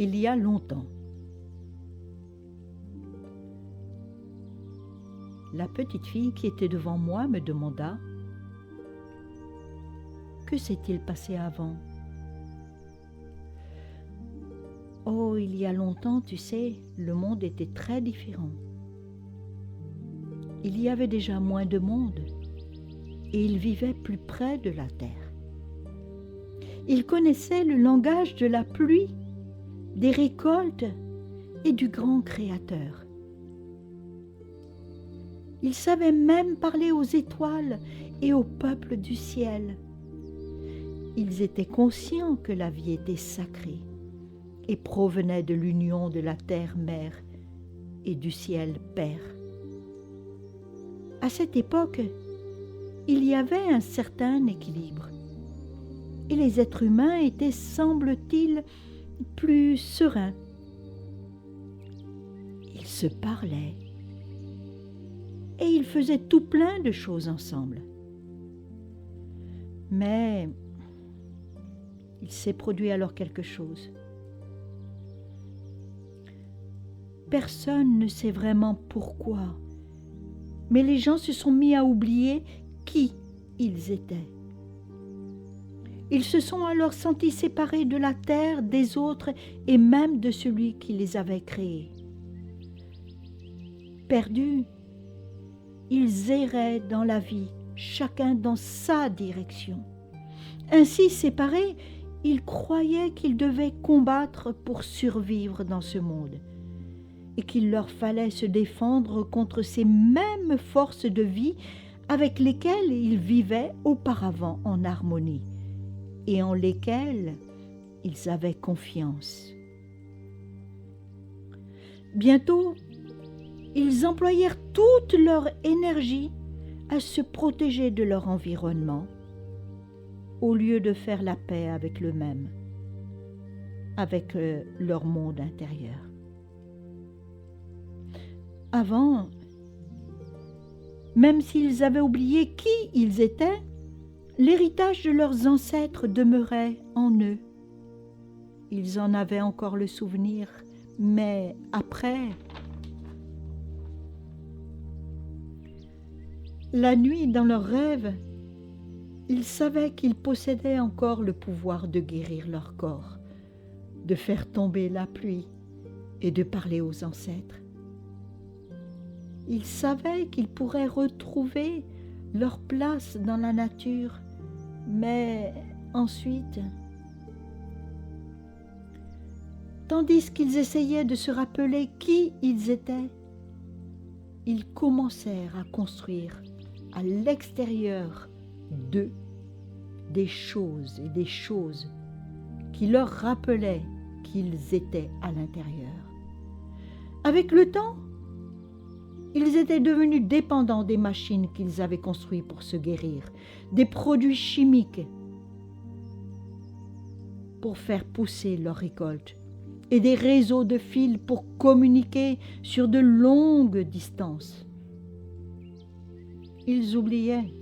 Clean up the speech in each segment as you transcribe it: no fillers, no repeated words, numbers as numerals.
Il y a longtemps. La petite fille qui était devant moi me demanda « Que s'est-il passé avant ?» Oh, il y a longtemps, tu sais, le monde était très différent. Il y avait déjà moins de monde et il vivait plus près de la terre. Il connaissait le langage de la pluie, des récoltes et du grand Créateur. Il savait même parler aux étoiles et au peuple du ciel. Ils étaient conscients que la vie était sacrée et provenait de l'union de la terre-mère et du ciel Père. À cette époque, il y avait un certain équilibre et les êtres humains étaient, semble-t-il, plus sereins. Ils se parlaient et ils faisaient tout plein de choses ensemble. Mais il s'est produit alors quelque chose. Personne ne sait vraiment pourquoi, mais les gens se sont mis à oublier qui ils étaient. Ils se sont alors sentis séparés de la terre, des autres et même de celui qui les avait créés. Perdus, ils erraient dans la vie, chacun dans sa direction. Ainsi séparés, ils croyaient qu'ils devaient combattre pour survivre dans ce monde et qu'il leur fallait se défendre contre ces mêmes forces de vie avec lesquelles ils vivaient auparavant en harmonie et en lesquelles ils avaient confiance. Bientôt, ils employèrent toute leur énergie à se protéger de leur environnement au lieu de faire la paix avec eux-mêmes, avec leur monde intérieur. Avant, même s'ils avaient oublié qui ils étaient, l'héritage de leurs ancêtres demeurait en eux. Ils en avaient encore le souvenir, mais après, la nuit, dans leurs rêves, ils savaient qu'ils possédaient encore le pouvoir de guérir leur corps, de faire tomber la pluie et de parler aux ancêtres. Ils savaient qu'ils pourraient retrouver leur place dans la nature, mais ensuite, tandis qu'ils essayaient de se rappeler qui ils étaient, ils commencèrent à construire à l'extérieur d'eux des choses et des choses qui leur rappelaient qu'ils étaient à l'intérieur. Avec le temps, ils étaient devenus dépendants des machines qu'ils avaient construites pour se guérir, des produits chimiques pour faire pousser leurs récoltes et des réseaux de fils pour communiquer sur de longues distances. Ils oubliaient.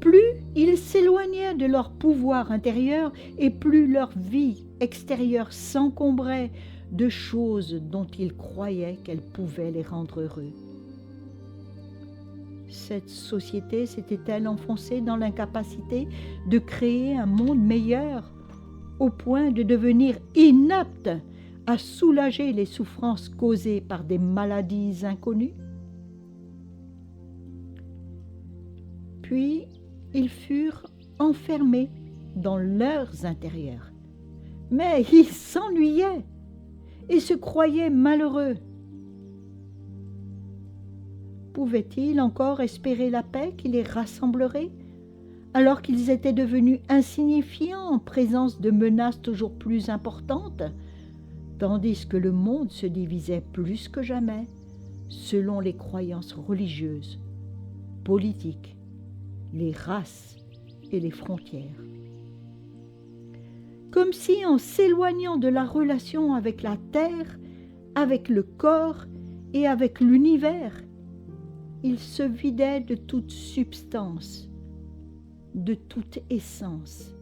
Plus ils s'éloignaient de leur pouvoir intérieur et plus leur vie extérieure s'encombrait de choses dont ils croyaient qu'elles pouvaient les rendre heureux. Cette société s'était-elle enfoncée dans l'incapacité de créer un monde meilleur au point de devenir inapte à soulager les souffrances causées par des maladies inconnues? Puis, ils furent enfermés dans leurs intérieurs, Mais il s'ennuyait et se croyait malheureux. Pouvait-il encore espérer la paix qui les rassemblerait, alors qu'ils étaient devenus insignifiants en présence de menaces toujours plus importantes, tandis que le monde se divisait plus que jamais selon les croyances religieuses, politiques, les races et les frontières. Comme si en s'éloignant de la relation avec la terre, avec le corps et avec l'univers, il se vidait de toute substance, de toute essence.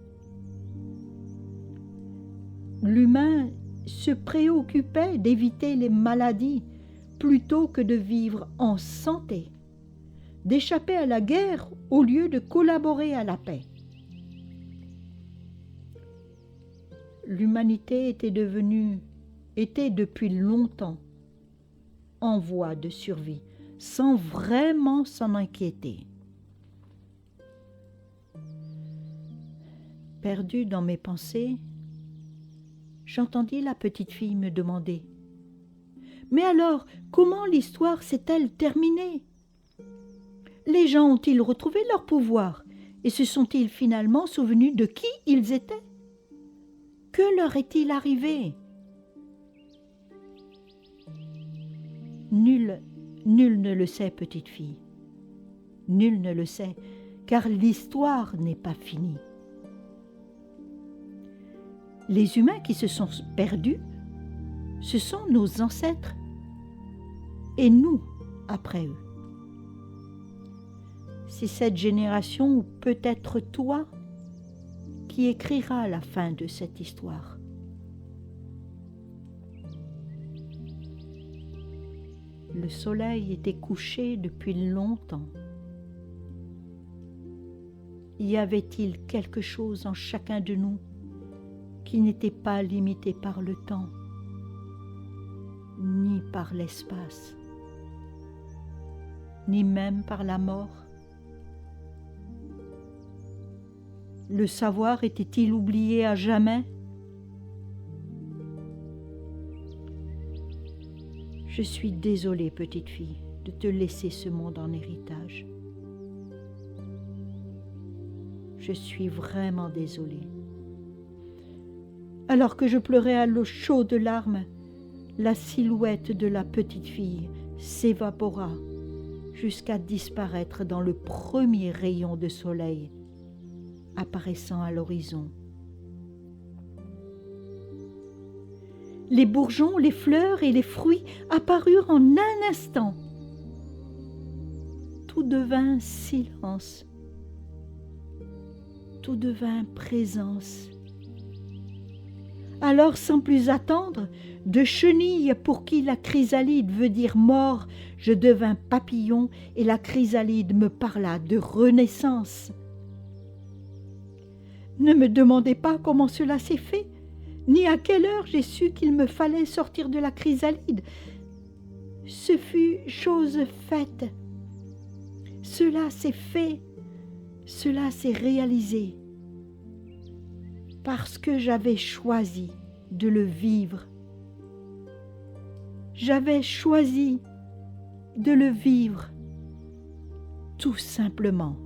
L'humain se préoccupait d'éviter les maladies plutôt que de vivre en santé, d'échapper à la guerre au lieu de collaborer à la paix. L'humanité était depuis longtemps en voie de survie, sans vraiment s'en inquiéter. Perdue dans mes pensées, j'entendis la petite fille me demander : « Mais alors, comment l'histoire s'est-elle terminée ? Les gens ont-ils retrouvé leur pouvoir et se sont-ils finalement souvenus de qui ils étaient ? Que leur est-il arrivé ? » Nul ne le sait, petite fille. Nul ne le sait, car l'histoire n'est pas finie. Les humains qui se sont perdus, ce sont nos ancêtres, et nous après eux. C'est cette génération, ou peut-être toi, qui écrira la fin de cette histoire. Le soleil était couché depuis longtemps. Y avait-il quelque chose en chacun de nous qui n'était pas limité par le temps, ni par l'espace, ni même par la mort? Le savoir était-il oublié à jamais? Je suis désolée, petite fille, de te laisser ce monde en héritage. Je suis vraiment désolée. Alors que je pleurais à l'eau chaude de larmes, la silhouette de la petite fille s'évapora jusqu'à disparaître dans le premier rayon de soleil apparaissant à l'horizon. Les bourgeons, les fleurs et les fruits apparurent en un instant. Tout devint silence. Tout devint présence. Alors, sans plus attendre, de chenille pour qui la chrysalide veut dire mort, je devins papillon et la chrysalide me parla de renaissance. Ne me demandez pas comment cela s'est fait, ni à quelle heure j'ai su qu'il me fallait sortir de la chrysalide. Ce fut chose faite. Cela s'est fait, cela s'est réalisé, parce que j'avais choisi de le vivre. J'avais choisi de le vivre, tout simplement.